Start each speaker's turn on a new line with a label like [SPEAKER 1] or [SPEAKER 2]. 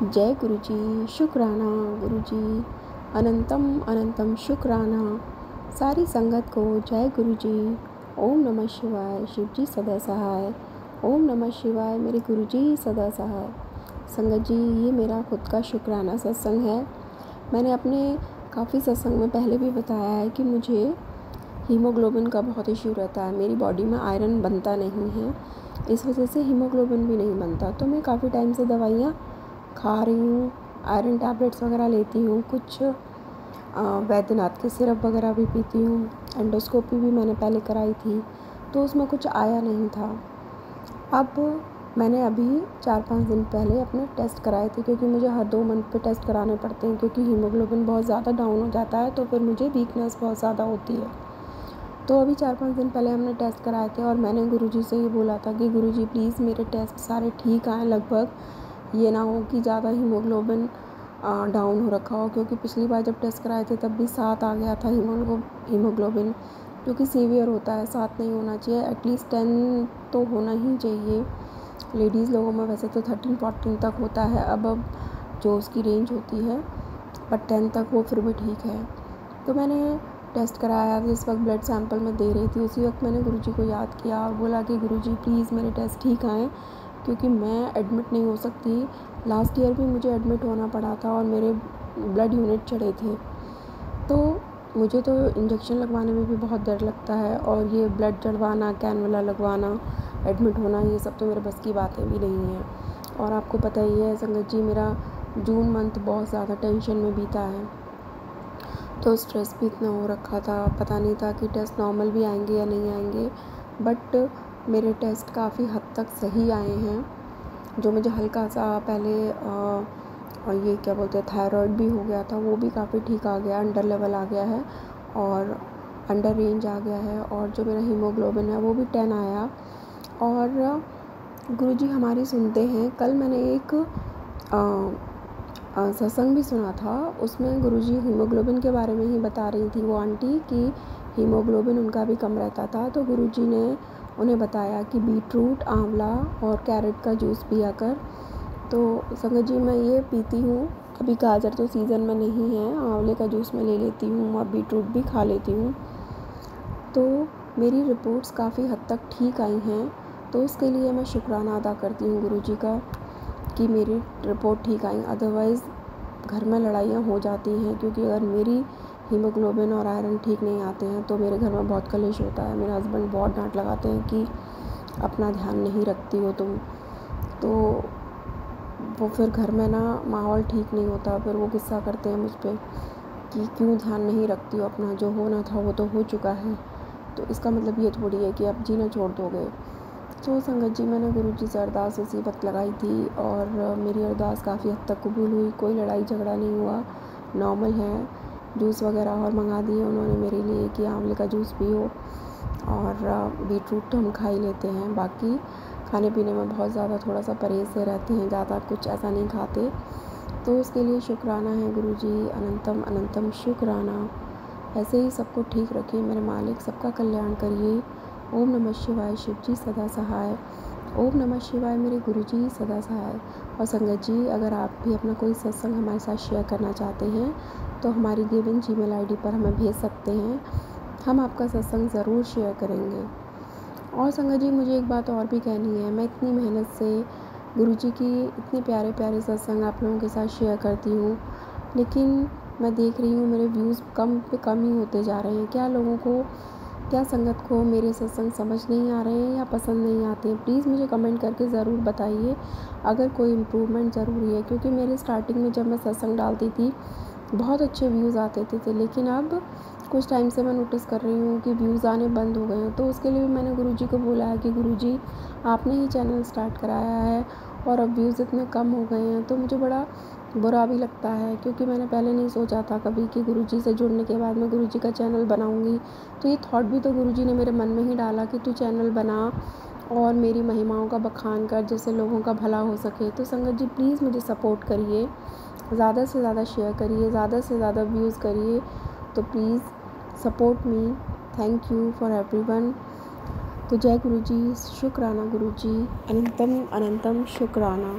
[SPEAKER 1] जय गुरु जी, शुक्राना गुरु जी, अनंतम अनंतम शुक्राना। सारी संगत को जय गुरु जी। ओम नमः शिवाय, शिव जी सदा सहाय। ओम नमः शिवाय, मेरे गुरु जी सदा सहाय। संगत जी, ये मेरा खुद का शुक्राना सत्संग है। मैंने अपने काफ़ी सत्संग में पहले भी बताया है कि मुझे हीमोग्लोबिन का बहुत इश्यू रहता है। मेरी बॉडी में आयरन बनता नहीं है, इस वजह से हीमोग्लोबिन भी नहीं बनता। तो मैं काफ़ी टाइम से दवाइयाँ खा रही हूँ, आयरन टैबलेट्स वगैरह लेती हूँ, कुछ वैद्यनाथ के सिरप वगैरह भी पीती हूँ। एंडोस्कोपी भी मैंने पहले कराई थी, तो उसमें कुछ आया नहीं था। अब मैंने अभी 4-5 दिन पहले अपने टेस्ट कराए थे, क्योंकि मुझे हर 2 मंथ पे टेस्ट कराने पड़ते हैं, क्योंकि हीमोग्लोबिन बहुत ज़्यादा डाउन हो जाता है तो फिर मुझे वीकनेस बहुत ज़्यादा होती है। तो अभी 4-5 दिन पहले हमने टेस्ट कराए थे और मैंने गुरुजी से ये बोला था कि गुरुजी प्लीज़ मेरे टेस्ट सारे ठीक आएँ लगभग, ये ना हो कि ज़्यादा हीमोग्लोबिन डाउन हो रखा हो, क्योंकि पिछली बार जब टेस्ट कराए थे तब भी 7 आ गया था हीमोग्लोबिन, क्योंकि सीवियर होता है। 7 नहीं होना चाहिए, एटलीस्ट 10 तो होना ही चाहिए। लेडीज़ लोगों में वैसे तो 13-14 तक होता है अब जो उसकी रेंज होती है, बट 10 तक वो फिर भी ठीक है। तो मैंने टेस्ट कराया, जिस वक्त ब्लड सैंपल मैं दे रही थी उसी वक्त मैंने गुरुजी को याद किया और बोला कि गुरुजी प्लीज़ मेरे टेस्ट ठीक आएँ, क्योंकि मैं एडमिट नहीं हो सकती। लास्ट ईयर भी मुझे एडमिट होना पड़ा था और मेरे ब्लड यूनिट चढ़े थे। तो मुझे तो इंजेक्शन लगवाने में भी बहुत डर लगता है, और ये ब्लड चढ़वाना, कैनुला लगवाना, एडमिट होना, ये सब तो मेरे बस की बातें भी नहीं हैं। और आपको पता ही है संगत जी, मेरा जून मंथ बहुत ज़्यादा टेंशन में बीता है, तो स्ट्रेस भी इतना हो रखा था, पता नहीं था कि टेस्ट नॉर्मल भी आएंगे या नहीं आएंगे। बट मेरे टेस्ट काफ़ी हद तक सही आए हैं। जो मुझे हल्का सा पहले और ये क्या बोलते हैं थायराइड भी हो गया था, वो भी काफ़ी ठीक आ गया, अंडर लेवल आ गया है और अंडर रेंज आ गया है। और जो मेरा हीमोग्लोबिन है वो भी 10 आया। और गुरुजी हमारी सुनते हैं। कल मैंने एक सत्संग भी सुना था, उसमें गुरुजी हीमोग्लोबिन के बारे में ही बता रही थी वो आंटी, कि हीमोग्लोबिन उनका भी कम रहता था। तो गुरुजी ने उन्हें बताया कि बीटरूट, आंवला और कैरेट का जूस पिया कर। तो संगत जी, मैं ये पीती हूँ। अभी गाजर तो सीज़न में नहीं है, आंवले का जूस मैं ले लेती हूँ और बीटरूट भी खा लेती हूँ। तो मेरी रिपोर्ट्स काफ़ी हद तक ठीक आई हैं, तो उसके लिए मैं शुक्राना अदा करती हूँ गुरुजी का कि मेरी रिपोर्ट ठीक आई। अदरवाइज़ घर में लड़ाइयाँ हो जाती हैं, क्योंकि अगर मेरी हीमोग्लोबिन और आयरन ठीक नहीं आते हैं तो मेरे घर में बहुत कलेश होता है। मेरे हस्बैंड बहुत डांट लगाते हैं कि अपना ध्यान नहीं रखती हो तुम। तो वो फिर घर में ना माहौल ठीक नहीं होता, फिर वो गुस्सा करते हैं मुझ पर कि क्यों ध्यान नहीं रखती हो अपना, जो होना था वो तो हो चुका है, तो इसका मतलब ये थोड़ी है कि आप जीना छोड़ दोगे। तो संगत जी, मैंने गुरुजी से अरदास उसी वक्त लगाई थी और मेरी अरदास काफ़ी हद तक कबूल हुई। कोई लड़ाई झगड़ा नहीं हुआ, नॉर्मल है। जूस वगैरह और मंगा दिए उन्होंने मेरे लिए कि आंवले का जूस पियो, और बीटरूट तो हम खा ही लेते हैं। बाकी खाने पीने में बहुत ज़्यादा थोड़ा सा परहेज़ से रहते हैं, ज़्यादा कुछ ऐसा नहीं खाते। तो उसके लिए शुक्राना है गुरुजी, अनंतम अनंतम शुक्राना। ऐसे ही सबको ठीक रखिए मेरे मालिक, सबका कल्याण करिए। ओम नमः शिवाय, शिव जी सदा सहाय। ओम नमः शिवाय, मेरे गुरुजी सदा सहाय। और संगत जी, अगर आप भी अपना कोई सत्संग हमारे साथ शेयर करना चाहते हैं तो हमारी गिवन जीमेल आईडी पर हमें भेज सकते हैं, हम आपका सत्संग ज़रूर शेयर करेंगे। और संगत जी, मुझे एक बात और भी कहनी है। मैं इतनी मेहनत से गुरुजी की इतने प्यारे प्यारे सत्संग आप लोगों के साथ शेयर करती हूँ, लेकिन मैं देख रही हूँ मेरे व्यूज़ कम पे कम ही होते जा रहे हैं। क्या लोगों को, क्या संगत को मेरे सत्संग समझ नहीं आ रहे हैं या पसंद नहीं आते हैं? प्लीज़ मुझे कमेंट करके ज़रूर बताइए अगर कोई इम्प्रूवमेंट ज़रूरी है, क्योंकि मेरे स्टार्टिंग में जब मैं सत्संग डालती थी बहुत अच्छे व्यूज़ आते थे, लेकिन अब कुछ टाइम से मैं नोटिस कर रही हूँ कि व्यूज़ आने बंद हो गए हैं। तो उसके लिए भी मैंने गुरुजी को बोला है कि गुरुजी, आपने ही चैनल स्टार्ट कराया है और अब व्यूज़ इतने कम हो गए हैं, तो मुझे बड़ा बुरा भी लगता है, क्योंकि मैंने पहले नहीं सोचा था कभी कि गुरुजी से जुड़ने के बाद मैं गुरुजी का चैनल बनाऊंगी। तो ये थॉट भी तो गुरुजी ने मेरे मन में ही डाला कि तू चैनल बना और मेरी महिमाओं का बखान कर, जिससे लोगों का भला हो सके। तो संगत जी, प्लीज़ मुझे सपोर्ट करिए, ज़्यादा से ज़्यादा शेयर करिए, ज़्यादा से ज़्यादा व्यूज़ करिए। तो please support me. Thank you for everyone. तो जय गुरुजी, शुक्राना गुरुजी, अनंतम अनंतम शुक्राना।